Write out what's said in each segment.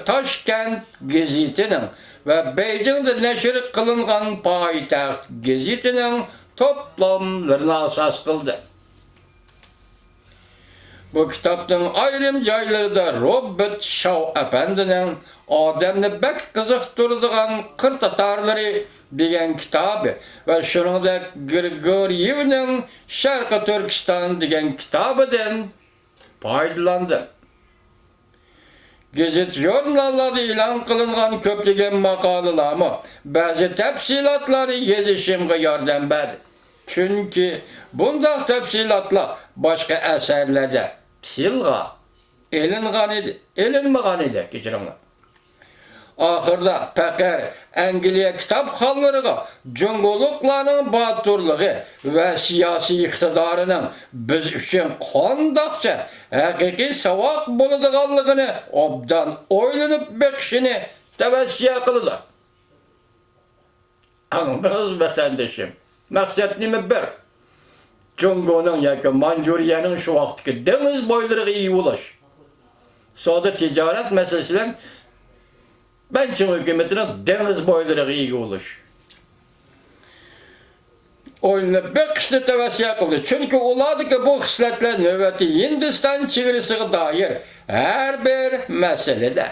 Toshkent gezitining ve Beijing'de neşr kılıngan payitaxt gezitining toplamlarına asas kıldı. Bu kitapның ayrım joylarida Robert Shaw Efendi'nin adamni bek qiziqtiradigan qir tatarlari degan kitobi ve shuningdek Grigoriyevning Sharqi Turkiston degan kitobidan foydalandı. Gazet jurnallarda e'lon qilingan ko'plagan maqolalarmi ba'zi tafsilotlarni yozishimga yordam berdi. Chunki bunday tafsilotlar boshqa asarlarda tilga ilinmagan edi, kechiringlar. Oxirida faqat Angliya kitobxonlariga junguluqlarning boturligi va siyosiy iqtidorining biz uchun qandoqcha haqiqiy savoq bo'ladiganligini obdan o'ylanib beqishini tavsiya qildi. Anladınız vatandaşım? Maksat nima bir? Jungoning yoki Manjuriyaning shu vaqtdagi dengiz bo'ylariga iyi bo'lish. Savdo tijorat masalasidan Bençin hükümetinin deniz boylarına iyi olur. Oyunu bir kişi tavsiye kıldı. Çünkü oladı ki bu hisletler nöbeti Hindistan çevirisine dair her bir meselede.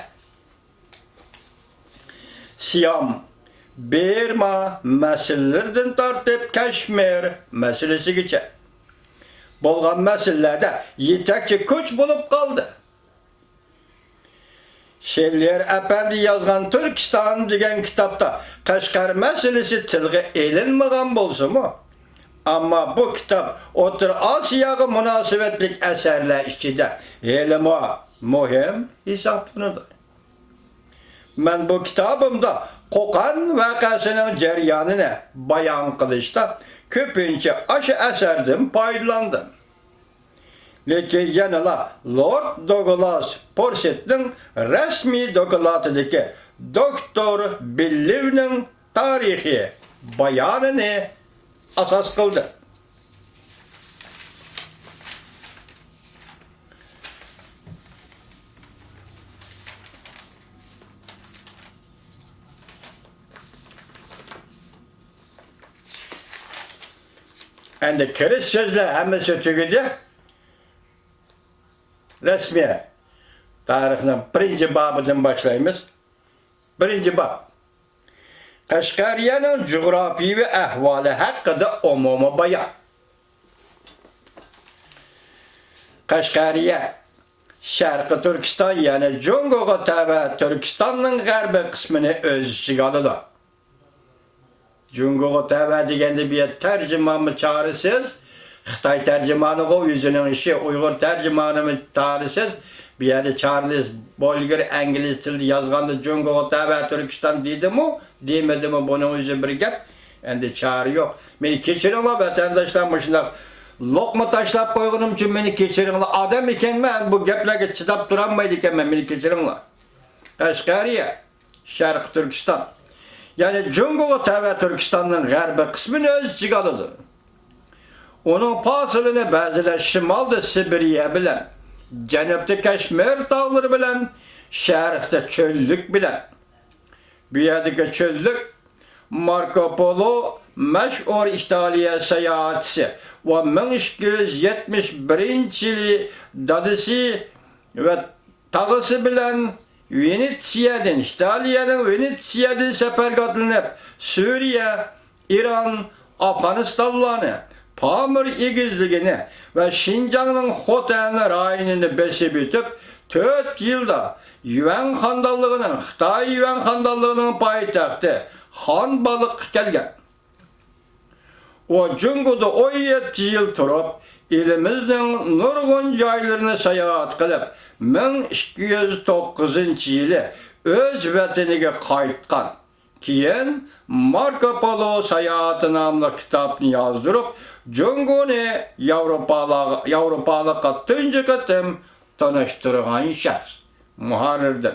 Siyam, Birma meselelerden tartıp Keşmir meselesi geçer. Bolgan meselelerde yetekçi güç bulup kaldı. Şehirler Efendi yazgan Türkistan degan kitapta Qashqar meselesi tilga elinmagan bolsa mı? Ama bu kitap O'rta Osiyoga münasebetlik eserler içinde elma muhim hesaplanır. Ben bu kitabımda Qo'qon vakasının jarayonini bayon qilishda ko'pincha aşı eserden foydalandim. Lekin yanıla Lord Douglas Porset'nin resmi dokulatidagi Doktor Bellevning tarihi bayanını asas kıldı. Endi kiriş sözler hemmesi tügedi. Resmi tarixning birinci babından başlayımız. Birinci bab. Qashqariyaning coğrafi ve ahvali hakkında umumi bayan. Qashqariya, Sharqi Turkiston yani Jungoga tabi Turkistonning g'arbiy qismini o'z ichiga oladi. Jungoga tabi deganda bir tercümanı çağrısız. Xitay tercümanı o yüzünün işi, Uygur tercümanı tarihsiz. Bir yerde Charles Bolger İngiliz tilde yazganda Jungoga tabi Türkistan dedi mi, demedi mi bunun yüzü bir gap. Endi çağrı yok. Beni keçirinler vatandaşlar başında. Lokma taşlap koygunum için beni keçirinler. Adam iken ben bu gaplarga çıdap duramaydı iken beni keçirinler. Qashqariya, Sharqi Turkiston. Yani Jungoga tabi Türkistan'ın g'arbiy kısmını öz ichiga oladi. Onun fasilini bazılar şimalda Sibirya bilen, Janubda Kashmir tağları bilen, Sharqda çöllük bilen. Bu yerdagi çöllük Marco Polo meşhur İtalya seyahatçisi ve 1271 yılı dadısı ve tağısı bilen Venetsiya'dan, İtalya'nın Venetsiya'dan sefergatlanıp Suriye, İran, Afganistanlarını, Pamir igizligini ve Şinjan'ın Xotan rayonunu besip ötüp 4 yılda Yuan Xandallığının, Xitay Yuan Xandallığının payitaxtı Xanbalık kelgen. O Jungo'da 17 yıl turup elimizden nurgun joylarını seyahat kılıp 1209 yılı öz vataniga qaytgan. Keyin Marco Polo Sayahati namlı kitapni yazdırıp Jungoni Yevropalıkka tunji qatim tanıştırgan şahs. Muharrirdir.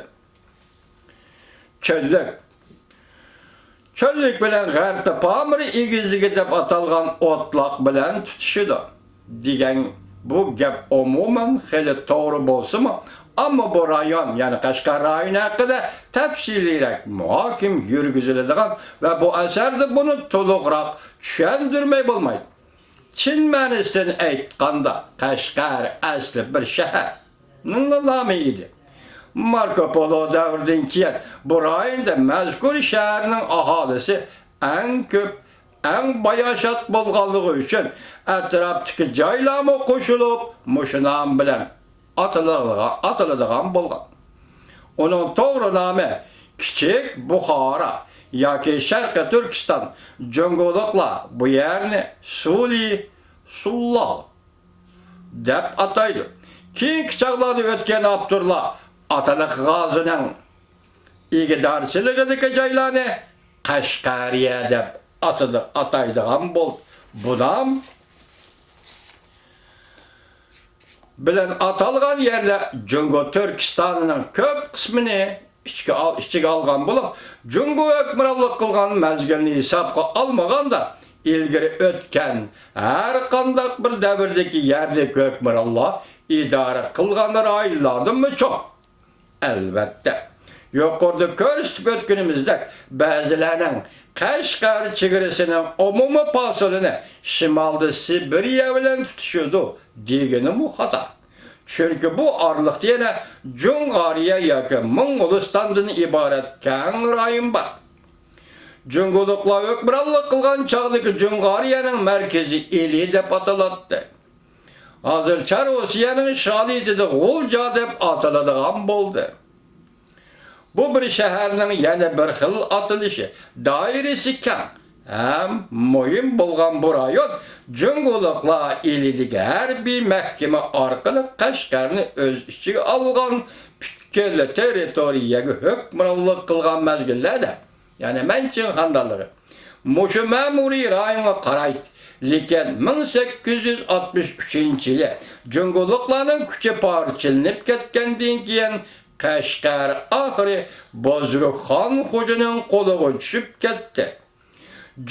Çöllük bilen g'arbda Pamir igizligi deb atalgan otlaq bilen tutuşudu. Degan bu gap umuman hali to'g'ri bo'lsa-mu, Ama bu rayon, yani Kaşgar rayonu hakkında tepsiliyrek muhakim yürgüzülediğen ve bu eserde bunu toluqraq düşendirmey bolmaydı. Çin mənisini aytqanda Kaşgar asli bir şehir. Nunla namı idi. Marco Polo davridan keyin bu rayonda mazkur şehirning aholisi en köp, en bayashat bolganligi uchun atrofdagi joylarga qo'shilib, mushu nom bilan atiladigan bo'lgan. Onun to'g'ri nomi Kichik Buxoro yoki Sharqiy Turkiston. Jungoliklar bu yerni Sullo deb ataydi. Keyingi chog'larda o'tgan Abdullah Ataliq G'ozining igidorchiligidagi joylarni Qashqariya deb ataydigan bo'ldi. Bu nom bilan atalgan yerler Jungo Türkistan'ın köp kısmını içkiga algan bo'lib, Jungo hukmronlik qilgan mezgilni hisobga almagan da ilgari o'tgan har qanday bir davrdagi yerlik hukmronlar idora qilgan rayonlardan çok. Elbette. Yuqorida ko'rsatib o'tganimizda ba'zilarning Qashqar chegarasining umumiy fasolini shimolda Sibiriya bilan tutishadi degani bu xato. Çünkü bu aralıkta yana Cungariya yoki Moğolistandan ibaret keng rayon bor. Jungoliklar hukmronlik qilgan chog'dagi Cungariyaning markazi Eli deb ataladi. Hozir Chorosiyaning sholitida G'ulja deb ataladigan bo'ldi. Bu bir şehirning yana bir xil atılışı, dairesi keng hem muhim bo'lgan bu rayon Jungoliklar elidagi har bir mahkama orqali Qashqarni o'z ichiga olgan pitkeli territoriyaga hukmronlik qilgan mezgillarda, yani Manchun xandonligi mushu ma'muriy rayonga qaraydi. Lekin 1863-yili Jungoliklarning kuchi parchalanib ketgandan keyin Qashqar oxiri Bozrukxon xo'janing qo'liga tushib ketdi.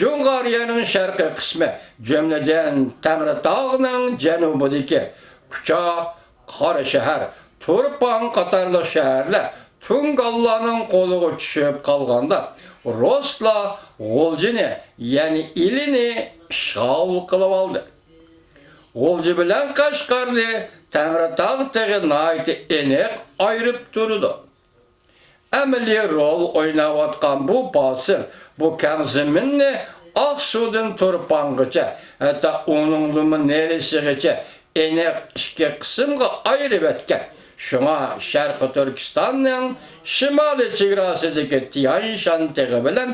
Cungariyaning sharqiy qismi, jumladan Tangritog'ning janubidagi Kucha, Qorashahar, Turpan qatorli shaharlar Tungallarning qo'liga tushib qolganda Ruslar G'uljini, ya'ni Ilini ishg'ol qilib oldi. G'ulji bilan Qashqarni Tangritog' tag'i nihoyatda aniq ayirib turdi. Amaliy rol o'ynayotgan bu bosil, bu keng zaminni Oqsuvdan Turpangacha, hatta onun neresigacha aniq ikki qismga ayirib etgan. Şuna Sharqiy Turkistonning shimoliy chegarasidagi Tian Shan tog'i bilan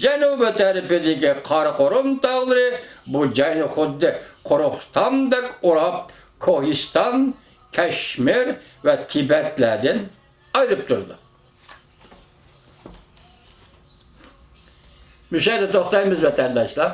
janubi tarafidagi Qarakorum tog'lari bu joyni xuddi Qozog'istondek o'rab, Kohiston, Kashmir ve Tibetlerden ayırıp durdu. Müşahede toktayımız vatandaşlar.